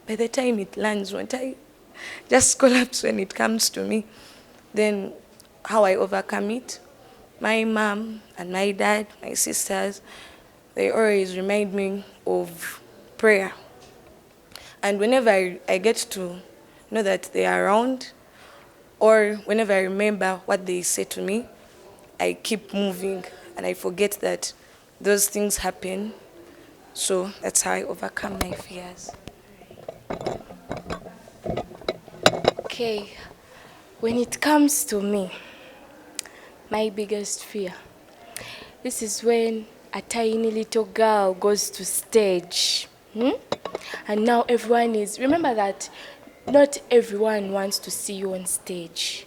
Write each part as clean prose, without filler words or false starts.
by the time it lands, won't I just collapse when it comes to me? Then how I overcome it? My mom and my dad, my sisters, they always remind me of prayer. And whenever I get to know that they are around, or whenever I remember what they say to me, I keep moving and I forget that those things happen. So that's how I overcome my fears. Okay, when it comes to me, my biggest fear, this is when a tiny little girl goes to stage. And now everyone is, remember that not everyone wants to see you on stage.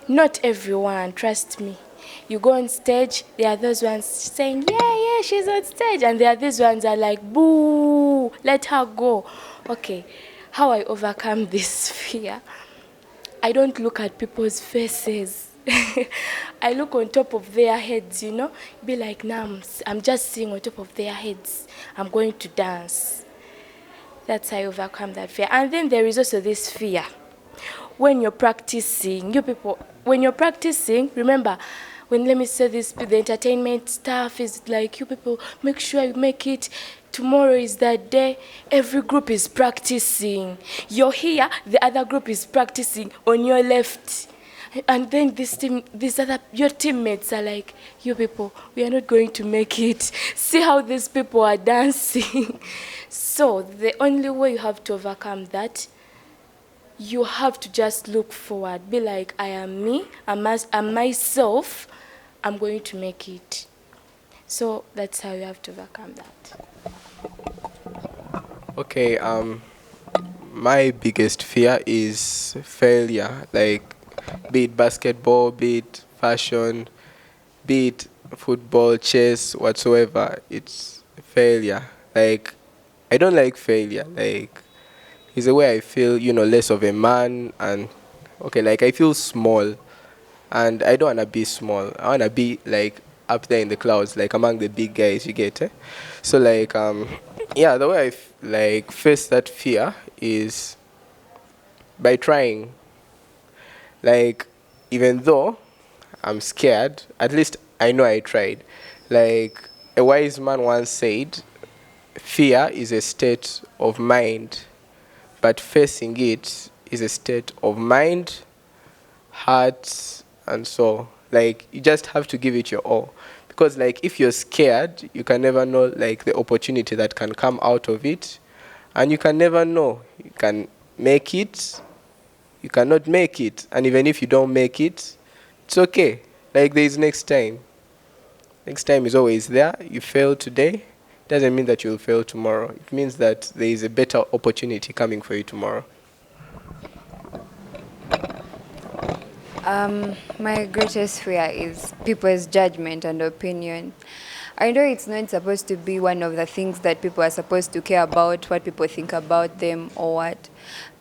Not everyone, trust me. You go on stage, there are those ones saying, yeah, she's on stage. And there are these ones are like, boo, let her go. Okay, how I overcome this fear? I don't look at people's faces. I look on top of their heads, Be like, nah, I'm just seeing on top of their heads. I'm going to dance. That's how I overcome that fear. And then there is also this fear. When you're practicing, when you're practicing, remember, let me say this, the entertainment stuff is like, you people, make sure you make it. Tomorrow is that day. Every group is practicing. You're here, the other group is practicing on your left. And then your teammates are like, you people, we are not going to make it. See how these people are dancing. So the only way you have to overcome that, you have to just look forward. Be like, I am me, I'm myself, I'm going to make it. So that's how you have to overcome that. Okay, my biggest fear is failure. Like, be it basketball, be it fashion, be it football, chess, whatsoever. It's failure. Like, I don't like failure. Like, it's the way I feel, less of a man, and okay, like I feel small, and I don't wanna be small. I wanna be like up there in the clouds, like among the big guys. You get it? So like yeah, the way like face that fear is by trying. Like, even though I'm scared, at least I know I tried. Like a wise man once said, fear is a state of mind, but facing it is a state of mind, heart, and soul. Like, you just have to give it your all. Because like if you're scared, you can never know like the opportunity that can come out of it. And you can never know. You can make it, you cannot make it. And even if you don't make it, it's okay. Like, there is next time. Next time is always there. You fail today, doesn't mean that you'll fail tomorrow. It means that there is a better opportunity coming for you tomorrow. My greatest fear is people's judgment and opinion. I know it's not supposed to be one of the things that people are supposed to care about, what people think about them or what,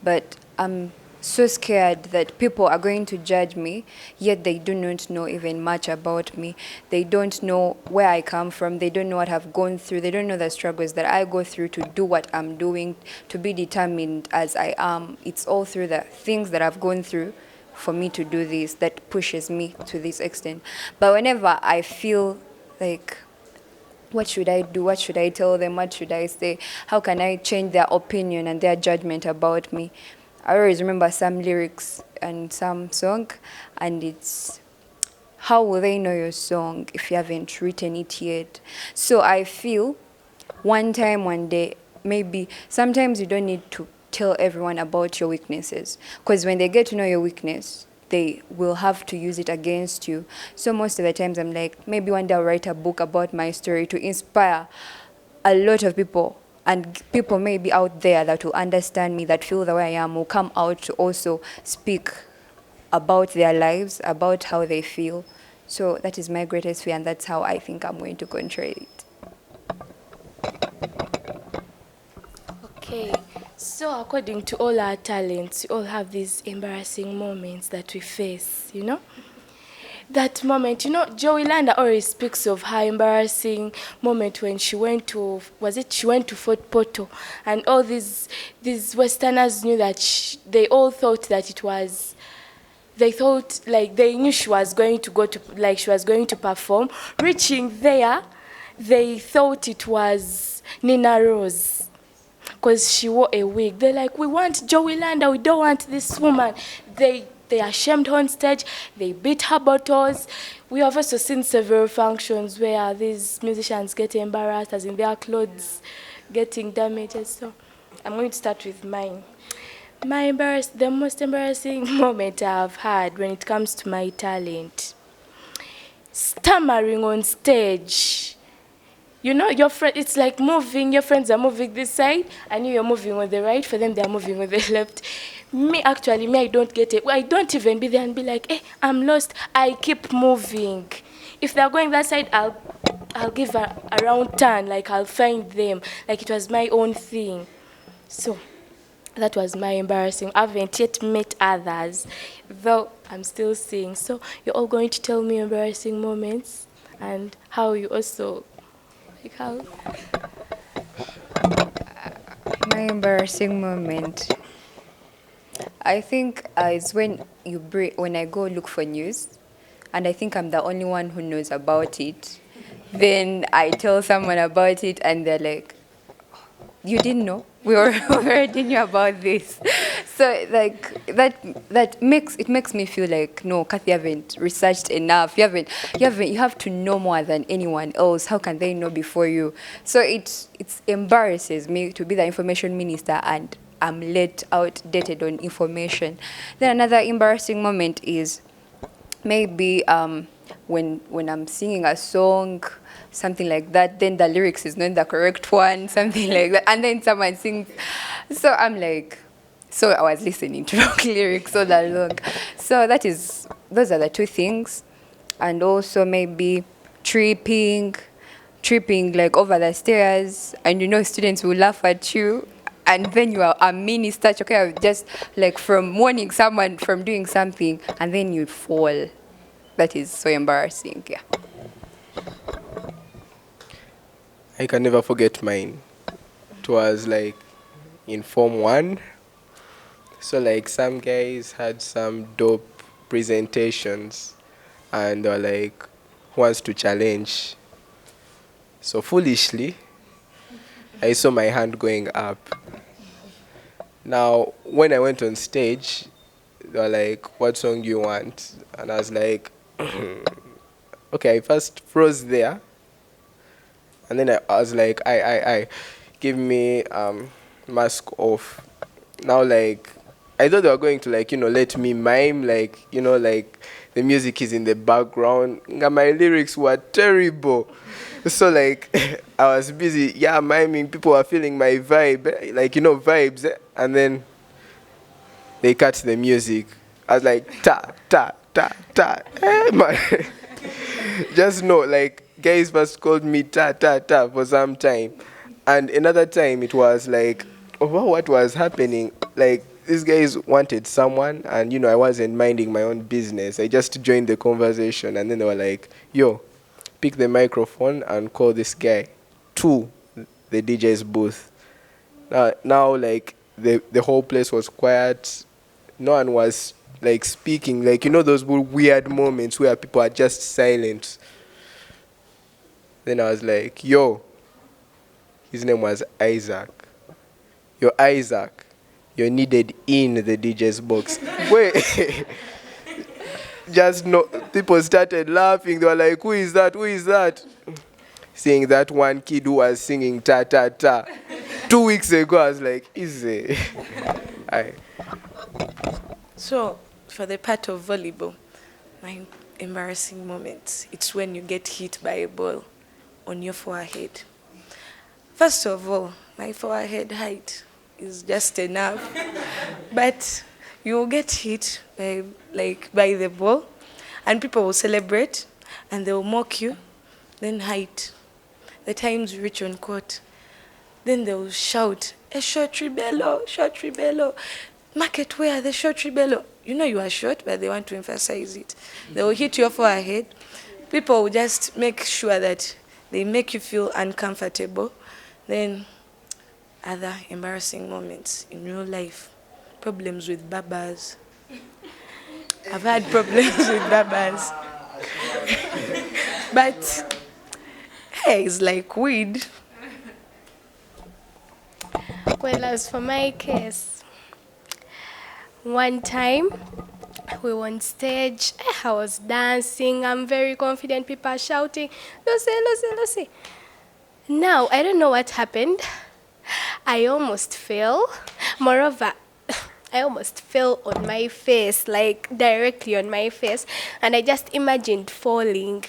but I'm so scared that people are going to judge me, yet they do not know even much about me. They don't know where I come from. They don't know what I've gone through. They don't know the struggles that I go through to do what I'm doing, to be determined as I am. It's all through the things that I've gone through for me to do this that pushes me to this extent. But whenever I feel like, what should I do? What should I tell them? What should I say? How can I change their opinion and their judgment about me? I always remember some lyrics and some song, and it's, how will they know your song if you haven't written it yet? So I feel one day, maybe sometimes you don't need to tell everyone about your weaknesses, because when they get to know your weakness, they will have to use it against you. So most of the times I'm like, maybe one day I'll write a book about my story to inspire a lot of people, and people maybe out there that will understand me, that feel the way I am, will come out to also speak about their lives, about how they feel. So that is my greatest fear, and that's how I think I'm going to control it. Okay, so according to all our talents, we all have these embarrassing moments that we face, that moment, you know, Joey Landa always speaks of her embarrassing moment when she went to, she went to Fort Portal, and all these Westerners knew that they all thought that it was, they thought, like, they knew she was going to go to, like, she was going to perform. Reaching there, they thought it was Nina Rose, because she wore a wig. They're like, we want Joey Landa, we don't want this woman. They ashamed her on stage, they beat her bottles. We have also seen several functions where these musicians get embarrassed, as in their clothes getting damaged. So I'm going to start with mine. The most embarrassing moment I've had when it comes to my talent. Stammering on stage. You know, your friend, it's like moving, your friends are moving this side, and you're moving on the right, for them they're moving on the left. Me, I don't get it. I don't even be there and be like, hey, I'm lost. I keep moving. If they're going that side, I'll give a round turn, like I'll find them, like it was my own thing. So that was my embarrassing. I haven't yet met others, though I'm still seeing. So you're all going to tell me embarrassing moments and how you also, like how? My embarrassing moment, I think, is when when I go look for news, and I think I'm the only one who knows about it. Then I tell someone about it, and they're like, "You didn't know? We already knew about this." So like that makes me feel like, no, Kathy, you haven't researched enough. You have to know more than anyone else. How can they know before you? So it embarrasses me to be the information minister and I'm let outdated on information. Then another embarrassing moment is maybe when I'm singing a song, something like that, then the lyrics is not the correct one, something like that, and then someone sings. So I'm like, so I was listening to wrong lyrics all that long. So those are the two things. And also maybe tripping like over the stairs, and you know students will laugh at you, and then you are a minister, okay, just like from warning someone from doing something, and then you fall. That is so embarrassing, yeah. I can never forget mine. It was like in Form 1. So like some guys had some dope presentations and they were like, who wants to challenge? So foolishly, I saw my hand going up. Now, when I went on stage, they were like, what song do you want? And I was like, okay, I first froze there. And then I was like, I, give me mask off. Now, like, I thought they were going to, like, let me mime, like, like the music is in the background. And my lyrics were terrible. So, like, I was busy, miming. People were feeling my vibe, like, vibes. And then they cut the music. I was like, ta, ta, ta, ta. Man. Just know, like, guys first called me ta, ta, ta for some time. And another time it was like, what was happening? Like, these guys wanted someone, and, I wasn't minding my own business. I just joined the conversation, and then they were like, yo, pick the microphone and call this guy to the DJ's booth. Now like, the whole place was quiet. No one was, like, speaking. Like, those weird moments where people are just silent. Then I was like, yo, his name was Isaac. Yo, Isaac, you're needed in the DJ's box. Wait. Just no, people started laughing. They were like, who is that? Who is that? Seeing that one kid who was singing ta ta ta. 2 weeks ago, I was like, easy. So, for the part of volleyball, my embarrassing moment, it's when you get hit by a ball on your forehead. First of all, my forehead height is just enough, but you will get hit by the ball, and people will celebrate, and they will mock you, then height. The times you reach on court, then they will shout, a short rebello, market where the short rebello. you know you are short, but they want to emphasize it. They will hit your forehead. People will just make sure that they make you feel uncomfortable. Then other embarrassing moments in real life, problems with babas. I've had problems with babas. But hey, it's like weed. Well, as for my case, one time we were on stage, I was dancing, I'm very confident, people are shouting, Lucy, Lucy, Lucy. Now, I don't know what happened. I almost fell. Moreover, I almost fell on my face, like directly on my face, and I just imagined falling,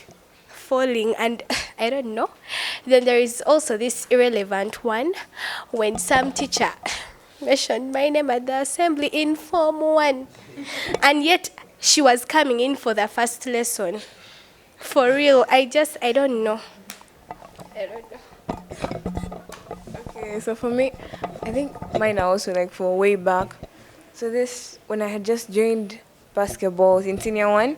and I don't know. Then there is also this irrelevant one when some teacher mentioned my name at the assembly in Form 1, and yet she was coming in for the first lesson. For real, I don't know. I don't know. Okay, so for me, I think mine are also like for way back. So this, when I had just joined basketball in senior one,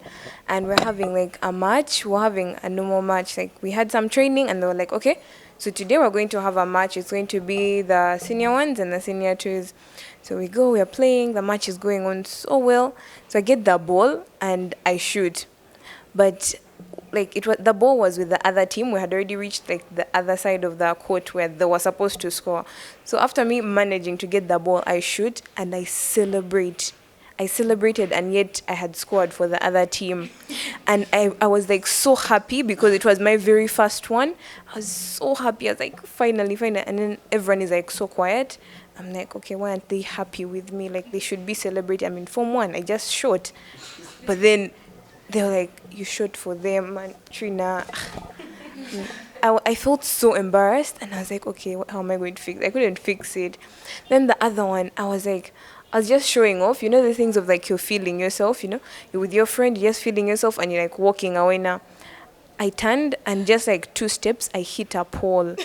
and we're having like a match, we're having a normal match. Like we had some training, and they were like, okay, so today we're going to have a match. It's going to be the senior ones and the senior twos. So we go, we are playing. The match is going on so well. So I get the ball and I shoot, but like it was, the ball was with the other team. We had already reached like the other side of the court where they were supposed to score. So after me managing to get the ball, I shoot and I celebrate. I celebrated, and yet I had scored for the other team. And I was like so happy because it was my very first one. I was so happy. I was like, finally, finally. And then everyone is like so quiet. I'm like, okay, why aren't they happy with me? Like they should be celebrating. I'm in Form 1. I just shot. But then they were like, you shot for them, and Trina. I felt so embarrassed, and I was like, okay, how am I going to fix it? I couldn't fix it. Then the other one, I was just showing off, the things of like you're feeling yourself, you're with your friend, you're just feeling yourself, and you're like walking away now. I turned, and just like 2 steps, I hit a pole.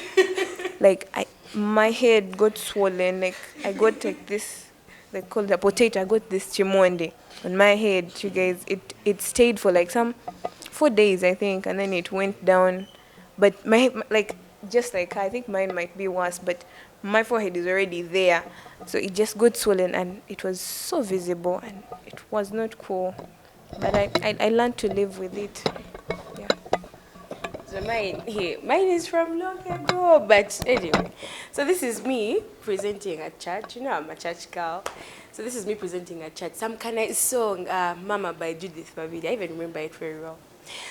Like my head got swollen, like I got like this, like called a potato, I got this chimonde on my head, you guys. It stayed for like some 4 days, I think, and then it went down. But my like, just like I think mine might be worse, but my forehead is already there, so it just got swollen, and it was so visible, and it was not cool. But I learned to live with it. Yeah. So mine is from long ago, but anyway. So this is me presenting at church. I'm a church girl. So this is me presenting at church. Some kind of song, Mama by Judith Babidi. I even remember it very well.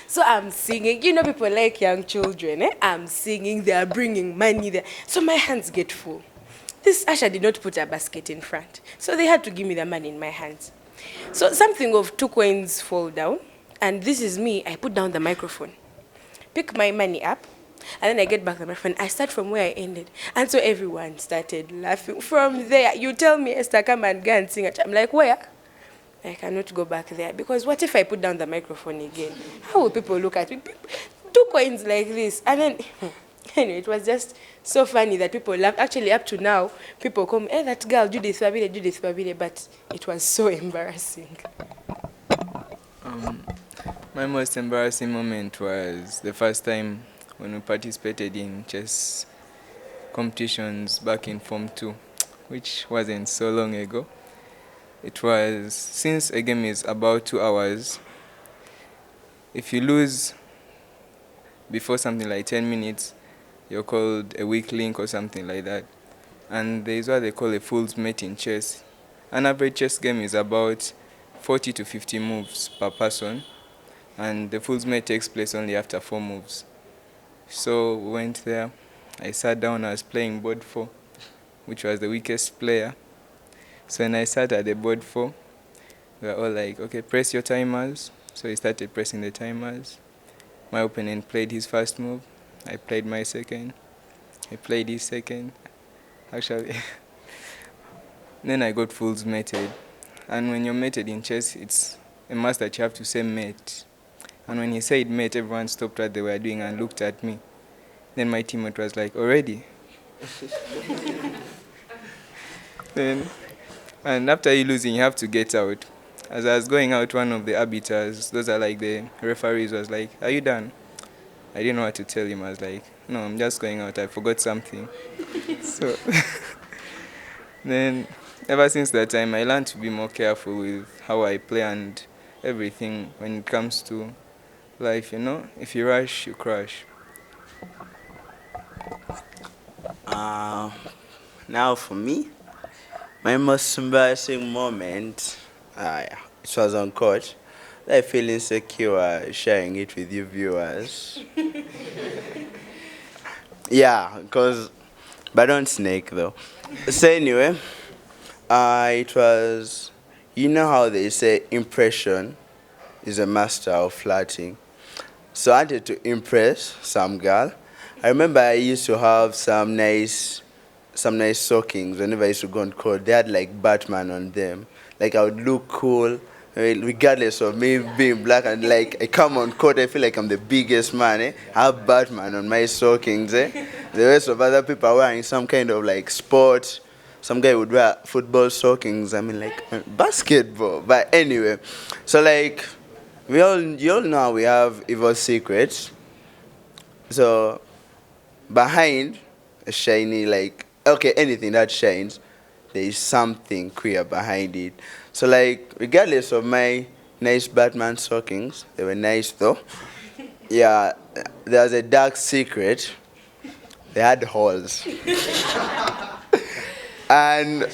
So I'm singing. People like young children. I'm singing. They are bringing money there. So my hands get full. This usher did not put a basket in front. So they had to give me the money in my hands. So something of 2 coins fall down. And this is me. I put down the microphone, pick my money up, and then I get back to my friend. I start from where I ended. And so everyone started laughing. From there, you tell me, Esther, come and go and sing. I'm like, where? I cannot go back there. Because what if I put down the microphone again? How will people look at me? 2 coins like this. And then, anyway, it was just so funny that people laughed. Actually, up to now, people come, hey, that girl, Judith Babide. But it was so embarrassing. My most embarrassing moment was the first time when we participated in chess competitions back in Form 2, which wasn't so long ago. It was, since a game is about 2 hours, if you lose before something like 10 minutes, you're called a weak link or something like that. And there's what they call a fool's mate in chess. An average chess game is about 40 to 50 moves per person, and the fool's mate takes place only after 4 moves. So we went there. I sat down. I was playing board 4, which was the weakest player. So when I sat at the board 4, we were all like, okay, press your timers. So he started pressing the timers. My opponent played his first move. I played my second. He played his second. Actually, then I got fool's mated. And when you're mated in chess, it's a must that you have to say mate. And when he said mate, everyone stopped what they were doing and looked at me. Then my teammate was like, already? And after you losing, you have to get out. as I was going out, one of the arbiters, those are like the referees, was like, "Are you done?" I didn't know what to tell him. I was like, "No, I'm just going out. I forgot something." So then, ever since that time, I learned to be more careful with how I play and everything when it comes to life. If you rush, you crash. Uh, Now for me, my most embarrassing moment, it was on court. I feel insecure sharing it with you viewers. Yeah, but don't snake though. So anyway, it was, you know how they say impression is a master of flirting. So I wanted to impress some girl. I remember I used to have some nice stockings whenever I used to go on court. They had like Batman on them. Like I would look cool, regardless of me being black. And like I come on court, I feel like I'm the biggest man. I have Batman on my stockings. The rest of other people are wearing some kind of like sport. Some guy would wear football stockings. I mean like basketball. But anyway, so like you all know we have evil secrets. So behind a shiny, like, okay, anything that shines, there is something queer behind it. So like regardless of my nice Batman stockings, they were nice though. Yeah, there was a dark secret. They had holes. And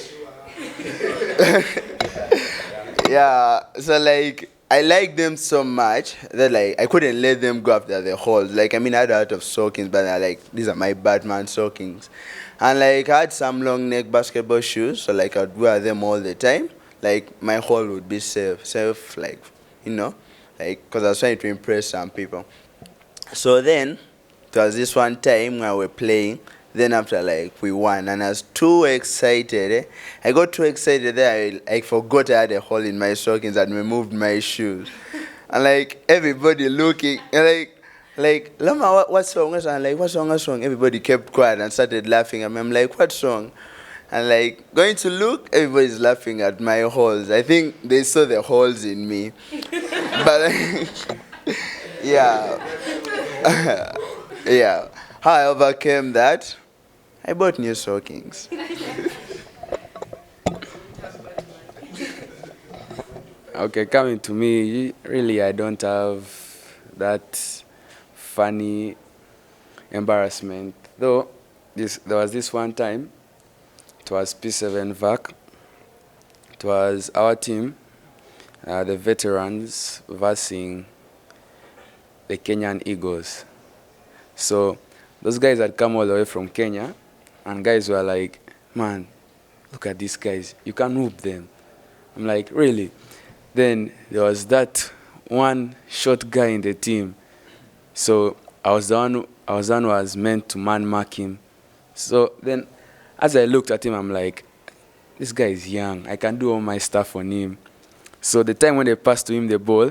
yeah, so like I like them so much that like I couldn't let them go after the holes. Like I mean I had a lot of stockings, but I like these are my Batman stockings. And like I had some long neck basketball shoes, so like I'd wear them all the time. Like my hole would be safe, like, you know, like because I was trying to impress some people. So then, there was this one time where we were playing. Then after like we won, and I was too excited. I got too excited that I forgot I had a hole in my stockings and removed my shoes. And like everybody looking, and like Lama, what's wrong? What's wrong? I'm like, what's wrong? What's wrong? Everybody kept quiet and started laughing at me. I'm like, what's wrong? And like going to look, everybody's laughing at my holes. I think they saw the holes in me. But yeah. Yeah. How I overcame that, I bought new stockings. Okay, coming to me, really, I don't have that funny embarrassment. Though, there was this one time, it was P7 VAC. It was our team, the veterans, versing the Kenyan Eagles. So, those guys had come all the way from Kenya, and guys were like, man, look at these guys, you can whoop them. I'm like, really? Then there was that one short guy in the team. So I was the one who was meant to man mark him. So then as I looked at him, I'm like, this guy is young. I can do all my stuff on him. So the time when they passed to him the ball,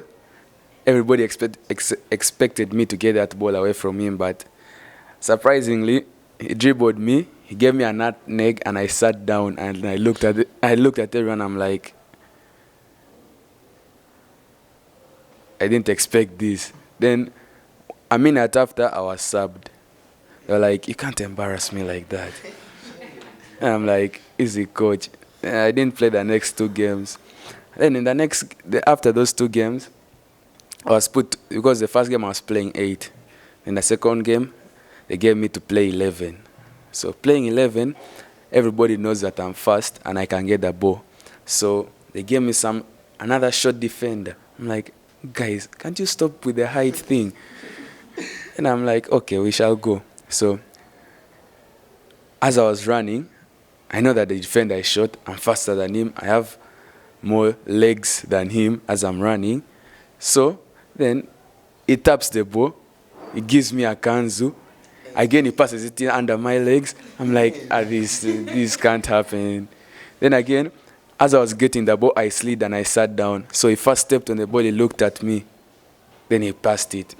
everybody expected me to get that ball away from him, but surprisingly, he dribbled me. He gave me a nutmeg, and I sat down and I looked at everyone. I'm like, I didn't expect this. Then a minute after, I was subbed. They were like, you can't embarrass me like that. And I'm like, easy, coach. And I didn't play the next 2 games. Then after those 2 games, I was put, because the first game I was playing 8. In the second game, they gave me to play 11. So playing 11, everybody knows that I'm fast and I can get the ball. So they gave me another short defender. I'm like, guys, can't you stop with the height thing? And I'm like, okay, we shall go. So as I was running, I know that the defender is short. I'm faster than him. I have more legs than him as I'm running. So then he taps the ball. He gives me a kanzu. Again, he passes it in under my legs. I'm like, this can't happen. Then again, as I was getting the ball, I slid and I sat down. So he first stepped on the ball, he looked at me. Then he passed it.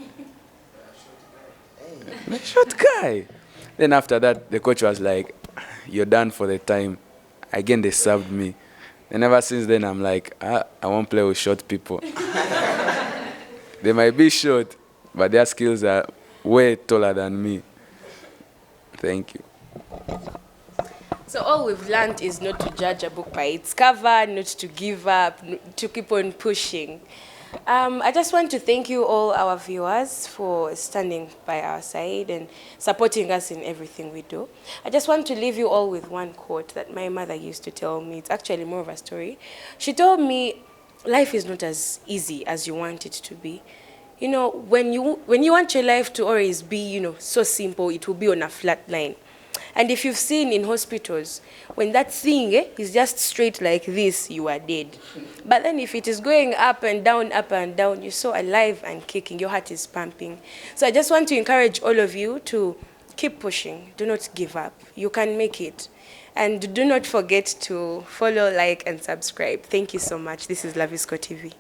Short guy. Then after that, the coach was like, you're done for the time. Again, they served me. And ever since then, I'm like, I won't play with short people. They might be short, but their skills are way taller than me. Thank you. So all we've learned is not to judge a book by its cover, not to give up, to keep on pushing. I just want to thank you all our viewers for standing by our side and supporting us in everything we do. I just want to leave you all with one quote that my mother used to tell me. It's actually more of a story. She told me, life is not as easy as you want it to be. You know, when you want your life to always be, so simple, it will be on a flat line. And if you've seen in hospitals, when that thing is just straight like this, you are dead. But then if it is going up and down, you're so alive and kicking, your heart is pumping. So I just want to encourage all of you to keep pushing. Do not give up. You can make it. And do not forget to follow, like, and subscribe. Thank you so much. This is Lavisco TV.